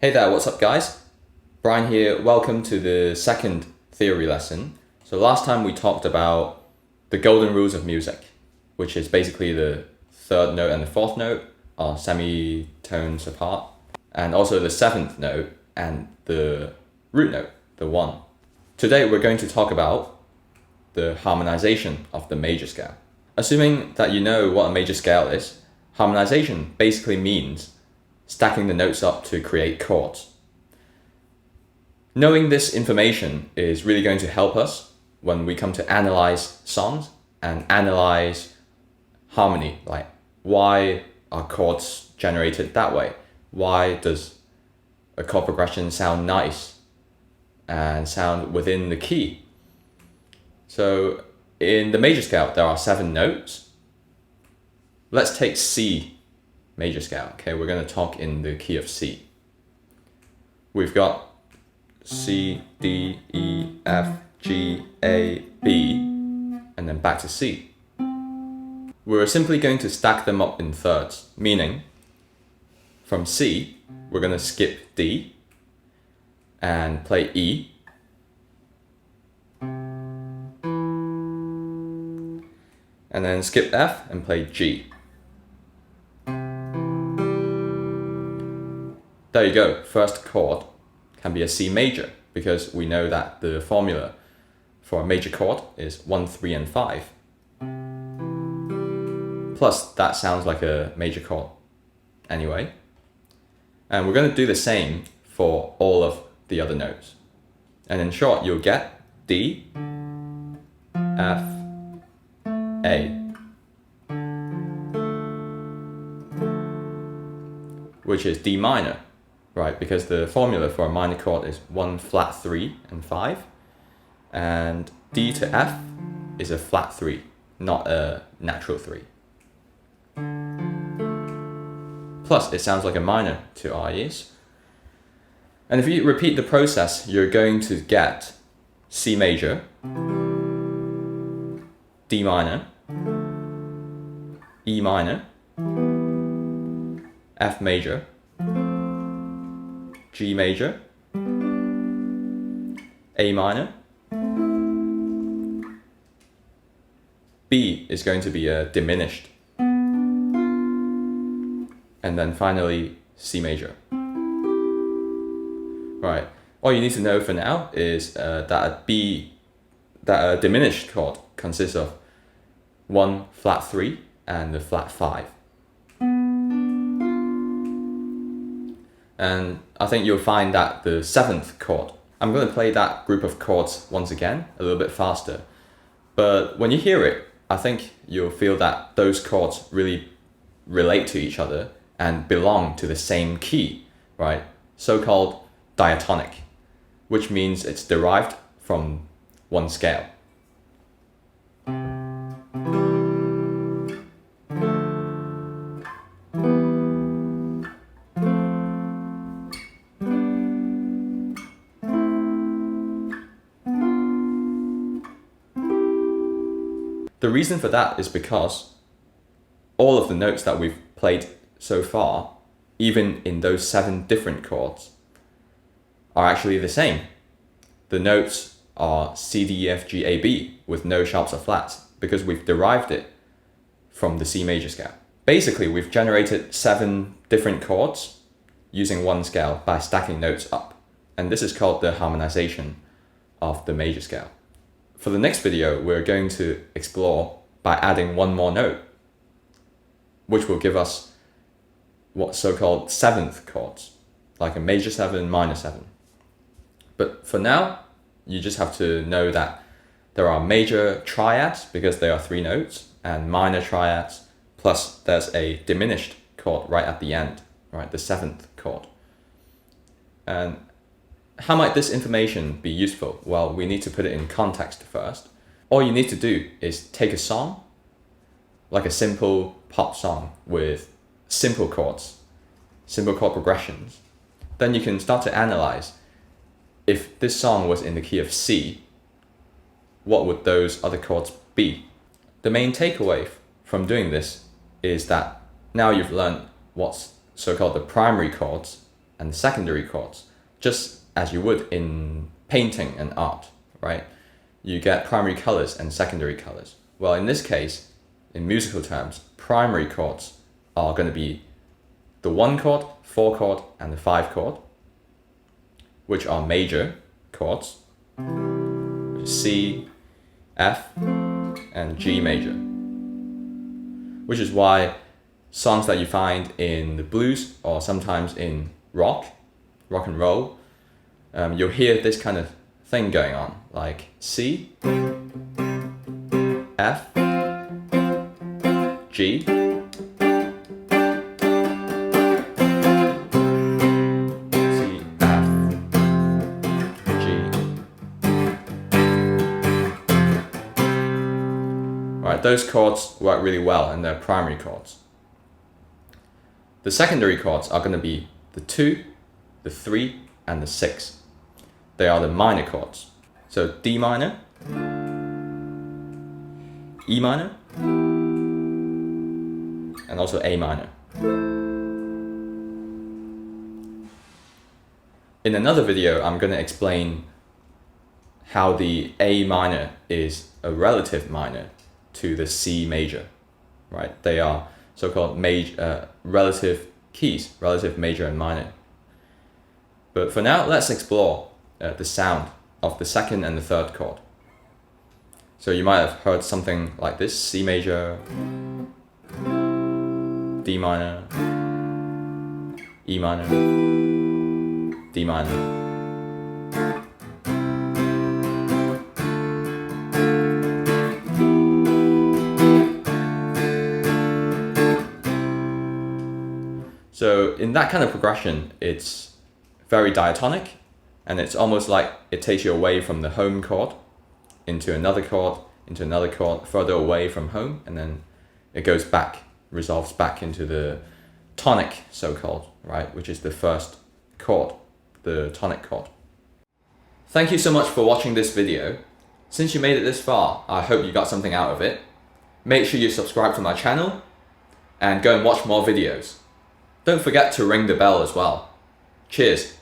Hey there, what's up guys? Bryan here, welcome to the second theory lesson. So last time we talked about the golden rules of music, which is basically the third note and the fourth note are semitones apart, and also the seventh note and the root note, the one. Today we're going to talk about the harmonization of the major scale. Assuming that you know what a major scale is, harmonization basically means stacking the notes up to create chords. Knowing this information is really going to help us when we come to analyze songs and analyze harmony, like why are chords generated that way? Why does a chord progression sound nice and sound within the key? So in the major scale, there are 7 notes. Let's take C major scale. Okay, we're going to talk in the key of C. We've got C, D, E, F, G, A, B, and then back to C. We're simply going to stack them up in thirds, meaning from C, we're going to skip D and play E, and then skip F and play G. There you go, first chord can be a C major because we know that the formula for a major chord is 1, 3, and 5. Plus, that sounds like a major chord anyway. And we're going to do the same for all of the other notes. And in short, you'll get D, F, A, which is D minor. Right, because the formula for a minor chord is 1 flat 3 and 5, and D to F is a flat 3, not a natural 3. Plus, it sounds like a minor to our ears. And if you repeat the process, you're going to get C major, D minor, E minor, F major, G major, A minor, B is going to be a diminished, and then finally C major. Right, all you need to know for now is that a diminished chord consists of 1 flat 3 and a flat 5. And I think you'll find that the 7th chord, I'm going to play that group of chords once again, a little bit faster. But when you hear it, I think you'll feel that those chords really relate to each other and belong to the same key, right? So-called diatonic, which means it's derived from one scale. The reason for that is because all of the notes that we've played so far, even in those 7 different chords, are actually the same. The notes are C, D, E, F, G, A, B with no sharps or flats because we've derived it from the C major scale. Basically, we've generated 7 different chords using one scale by stacking notes up. And this is called the harmonization of the major scale. For the next video, we're going to explore by adding one more note, which will give us what so-called 7th chords, like a major 7, minor 7. But for now, you just have to know that there are major triads because there are 3 notes, and minor triads, plus there's a diminished chord right at the end, right, the 7th chord. And how might this information be useful? Well, we need to put it in context first. All you need to do is take a song, like a simple pop song with simple chords, simple chord progressions. Then you can start to analyze, if this song was in the key of C, what would those other chords be? The main takeaway from doing this is that now you've learned what's so-called the primary chords and secondary chords, just as you would in painting and art, right? You get primary colors and secondary colors. Well, in this case, in musical terms, primary chords are going to be the 1 chord, 4 chord, and the 5 chord, which are major chords, C, F, and G major. Which is why songs that you find in the blues or sometimes in rock and roll, you'll hear this kind of thing going on, like C, F, G, C, F, G. Right, those chords work really well and they're primary chords. The secondary chords are going to be the 2, the 3, and the 6. They are the minor chords. So D minor, E minor, and also A minor. In another video, I'm going to explain how the A minor is a relative minor to the C major, right? They are so-called relative keys, relative major and minor. But for now, let's explore the sound of the second and the third chord. So you might have heard something like this: C major, D minor, E minor, D minor. So in that kind of progression, it's very diatonic, and it's almost like it takes you away from the home chord into another chord, further away from home, and then it goes back, resolves back into the tonic, so-called, right, which is the first chord, the tonic chord. Thank you so much for watching this video. Since you made it this far, I hope you got something out of it. Make sure you subscribe to my channel and go and watch more videos. Don't forget to ring the bell as well. Cheers!